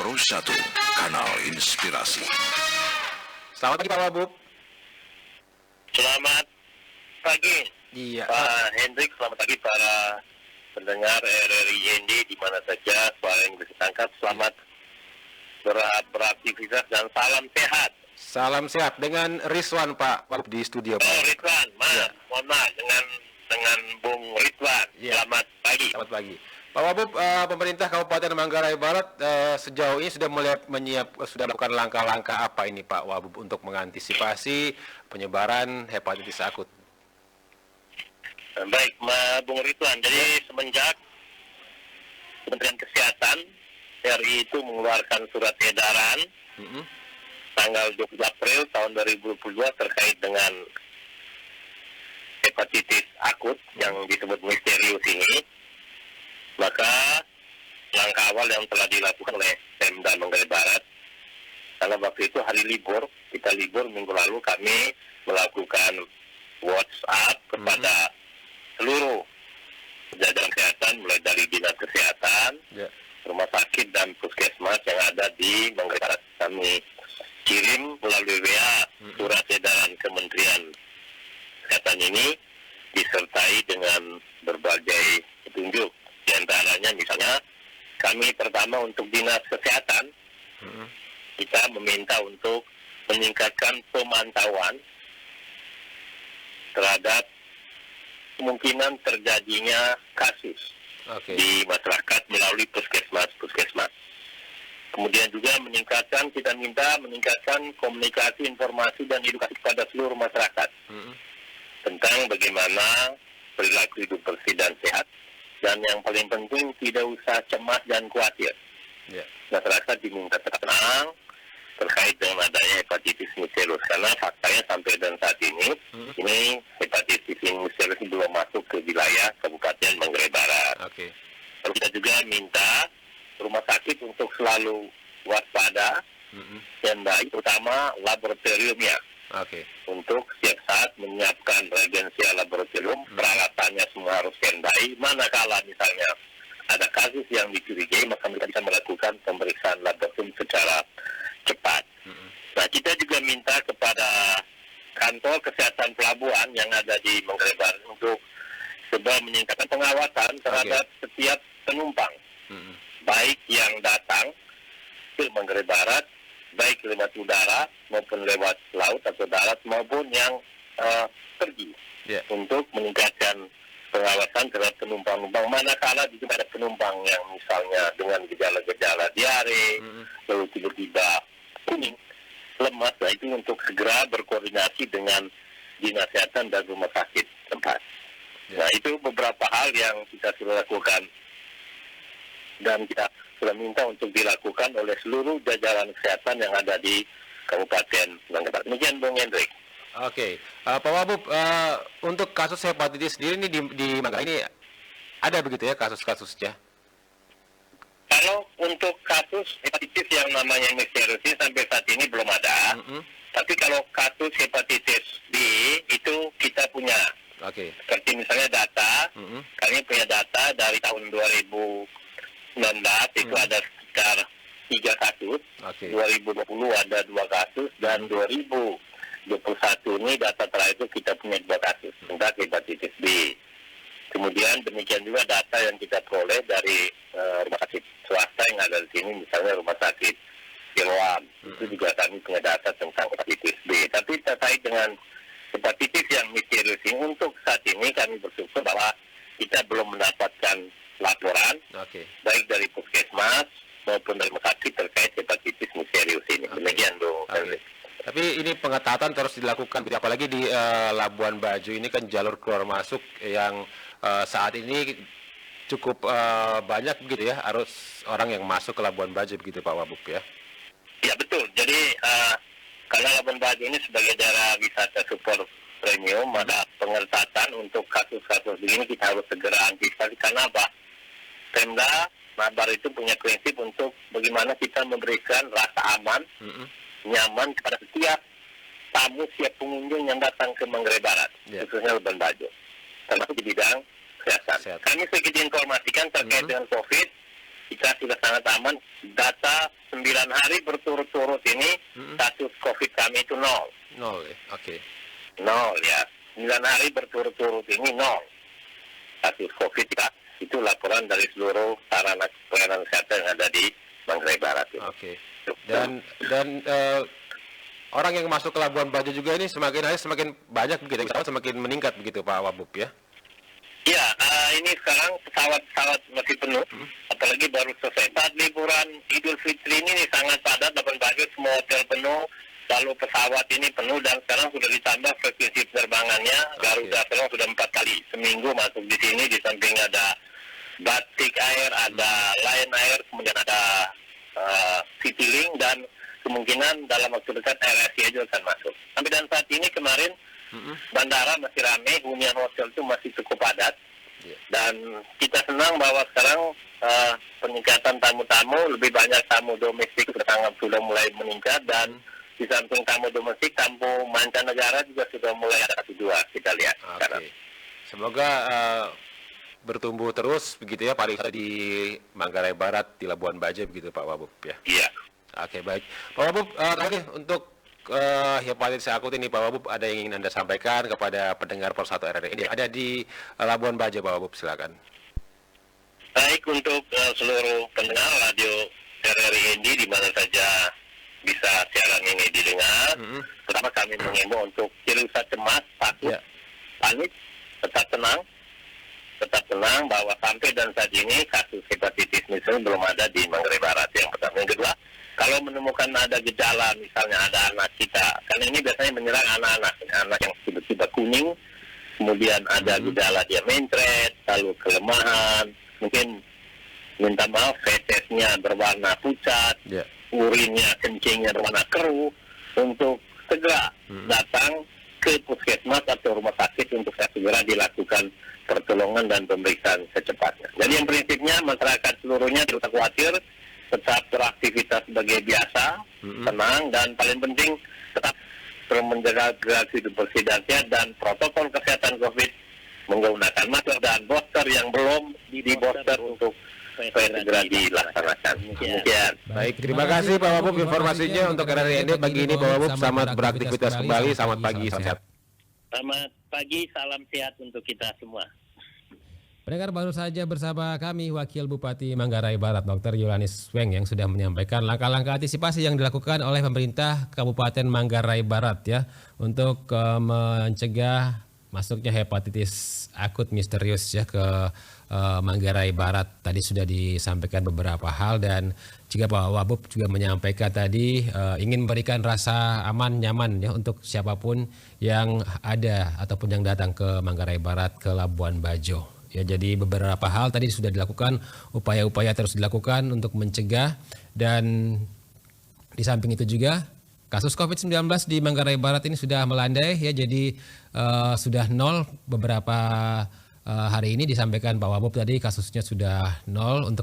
Pro 1, Kanal Inspirasi. Selamat pagi Pak Wabub. Selamat pagi Iya. Pak Hendrik, selamat pagi para pendengar RRI IND di mana saja suara yang bisa tangkap. Selamat beraktivitas dan salam sehat. Salam sehat dengan Rizwan Pak Wabub di studio Pak. Oh Ridwan, Ya. mohon maaf dengan Bung Ridwan. Ya. Selamat pagi. Selamat pagi. Pak Wabub, pemerintah Kabupaten Manggarai Barat sejauh ini sudah sudah melakukan langkah-langkah apa ini Pak Wabub untuk mengantisipasi penyebaran hepatitis akut? Baik, Bung Ridwan. Jadi semenjak Kementerian Kesehatan RI itu mengeluarkan surat edaran tanggal 20 April tahun 2022 terkait dengan hepatitis akut yang disebut misterius ini, maka langkah awal yang telah dilakukan oleh Pemda Manggarai Barat, karena waktu itu hari libur, kita libur minggu lalu, kami melakukan WhatsApp kepada seluruh jajaran kesehatan, mulai dari dinas kesehatan, rumah sakit dan puskesmas yang ada di Manggarai Barat. Kami kirim melalui WA surat edaran Kementerian Kesehatan ini disertai dengan berbagai petunjuk. Di antaranya misalnya kami pertama untuk dinas kesehatan, kita meminta untuk meningkatkan pemantauan terhadap kemungkinan terjadinya kasus di masyarakat melalui puskesmas. Kemudian juga kita minta meningkatkan komunikasi, informasi, dan edukasi kepada seluruh masyarakat tentang bagaimana perilaku hidup bersih dan sehat. Dan yang paling penting, tidak usah cemas dan khawatir. Masyarakat diminta tenang terkait dengan adanya hepatitis misterius, karena faktanya sampai dan saat ini, ini hepatitis misterius belum masuk ke wilayah Kabupaten Manggarai Barat. Lalu kita juga minta rumah sakit untuk selalu waspada dan baik, terutama laboratoriumnya. Untuk setiap saat menyiapkan reagensia laboratorium, peralatannya semua harus standby. Manakala misalnya ada kasus yang dicurigai, maka kita bisa melakukan pemeriksaan laboratorium secara cepat. Nah, kita juga minta kepada kantor kesehatan pelabuhan yang ada di Manggarai Barat untuk coba meningkatkan pengawasan terhadap setiap penumpang, baik yang datang ke Manggarai Barat, baik lewat udara maupun lewat laut atau darat, maupun yang pergi, untuk meningkatkan pengawasan terhadap penumpang-penumpang. Manakala juga ada penumpang yang misalnya dengan gejala-gejala diare, lalu tiba-tiba kuning, lemas, nah itu untuk segera berkoordinasi dengan dinas kesehatan dan rumah sakit tempat. Nah, itu beberapa hal yang kita sudah lakukan dan kita sudah minta untuk dilakukan oleh seluruh jajaran kesehatan yang ada di Kabupaten Manggarai Barat. Demikian Bung Hendrik. Pak Wabub, untuk kasus hepatitis sendiri ini di Manggarai ini ada begitu ya kasus-kasusnya? Kalau untuk kasus hepatitis yang namanya misterius ini sampai saat ini belum ada. Tapi kalau kasus hepatitis B itu kita punya. Seperti misalnya data, kami punya data dari tahun 2019 itu ada sekitar 3 kasus, 2020 ada 2 kasus, dan 2021 ini data terakhir itu kita punya 2 kasus tentang hepatitis B. Kemudian demikian juga data yang kita peroleh dari rumah sakit swasta yang ada di sini, misalnya rumah sakit Siloam, itu juga kami punya data tentang hepatitis B. Tapi terkait dengan hepatitis yang misterius ini, untuk saat ini kami bersyukur bahwa kita belum mendapatkan laporan baik dari puskesmas maupun dari rumah sakit terkait hepatitis misterius ini. Demikian Bung. Tapi ini pengetatan terus dilakukan, apalagi di Labuan Bajo ini kan jalur keluar masuk yang saat ini cukup banyak begitu ya, arus orang yang masuk ke Labuan Bajo begitu Pak Wabub ya? Ya betul, jadi karena Labuan Bajo ini sebagai daerah wisata super premium, ada pengetatan untuk kasus-kasus begini kita harus segera antisipasi. Karena apa? Pemda Mabar itu punya prinsip untuk bagaimana kita memberikan rasa aman, nyaman kepada setiap tamu, setiap pengunjung yang datang ke Manggarai Barat, khususnya Labuan Bajo, termasuk di bidang kesehatan. Kami sedikit informasikan terkait dengan COVID, kita sudah sangat aman. Data 9 hari berturut-turut ini kasus COVID kami itu nol. Nol ya, oke. Nol ya. 9 hari berturut-turut ini nol kasus COVID ya. Itu laporan dari seluruh sarana pelayanan kesehatan yang ada di Manggarai Barat. Oke. Dan orang yang masuk ke Labuan Bajo juga ini semakin hari semakin banyak begitu, semakin meningkat begitu Pak Wabub ya? Ya, ini sekarang pesawat masih penuh, apalagi baru selesai. Saat liburan Idul Fitri ini sangat padat, Labuan Bajo semua hotel penuh, lalu pesawat ini penuh dan sekarang sudah ditambah frekuensi penerbangannya. Garuda sekarang sudah 4 kali seminggu masuk di sini, di samping ada Batik Air, ada Lion Air, kemudian ada Citylink dan kemungkinan dalam waktu dekat Air Asia juga akan masuk. Sampai dan saat ini kemarin bandara masih ramai, hunian hotel itu masih cukup padat. Dan kita senang bahwa sekarang peningkatan tamu-tamu, lebih banyak tamu domestik sudah mulai meningkat dan di samping tamu domestik, tamu mancanegara juga sudah mulai ada 1-2 kita lihat. Oke. Semoga bertumbuh terus begitu ya pariwisata di Manggarai Barat, di Labuan Bajo begitu Pak Wabub ya. Iya. Oke, baik. Pak Wabub, terakhir untuk hepatitis akut ini Pak Wabub ada yang ingin Anda sampaikan kepada pendengar Persatu RRI ini ada di Labuan Bajo Pak Wabub, silakan. Baik, untuk seluruh pendengar radio RRI di mana saja bisa siaran ini didengar. Pertama kami mengimbau untuk tidak usah cemas, takut, panik, tetap tenang bahwa sampai dan saat ini kasus hepatitis misalnya belum ada di Manggarai Barat. Yang pertama. Yang kedua, kalau menemukan ada gejala, misalnya ada anak kita, karena ini biasanya menyerang anak yang tiba-tiba kuning, kemudian ada gejala dia mencret, lalu kelemahan, mungkin minta maaf, fetesnya berwarna pucat, urinnya, kencingnya berwarna keruh, untuk segera datang ke puskesmas atau rumah sakit untuk segera dilakukan pertolongan dan pemeriksaan secepatnya. Jadi yang prinsipnya masyarakat seluruhnya tidak usah khawatir, tetap beraktivitas sebagai biasa, tenang, dan paling penting tetap menjaga gaya hidup bersih dan sehat dan protokol kesehatan COVID, menggunakan masker dan booster yang belum di booster untuk supaya segera dilaksanakan. Demikian. Baik, terima kasih Pak Wabub informasinya untuk RRI pagi ini Pak Wabub. Selamat beraktivitas kembali, selamat pagi, salam sehat. Selamat pagi, salam sehat untuk kita semua. Pendengar, baru saja bersama kami Wakil Bupati Manggarai Barat Dr. Yohanes Weng yang sudah menyampaikan langkah-langkah antisipasi yang dilakukan oleh pemerintah Kabupaten Manggarai Barat ya untuk mencegah masuknya hepatitis akut misterius ya ke Manggarai Barat. Tadi sudah disampaikan beberapa hal dan juga Pak Wabub juga menyampaikan tadi ingin memberikan rasa aman nyaman ya untuk siapapun yang ada ataupun yang datang ke Manggarai Barat, ke Labuan Bajo. Ya, jadi beberapa hal tadi sudah dilakukan, upaya-upaya terus dilakukan untuk mencegah, dan di samping itu juga kasus COVID-19 di Manggarai Barat ini sudah melandai ya, jadi sudah nol beberapa hari ini disampaikan Pak Wabub tadi kasusnya sudah nol untuk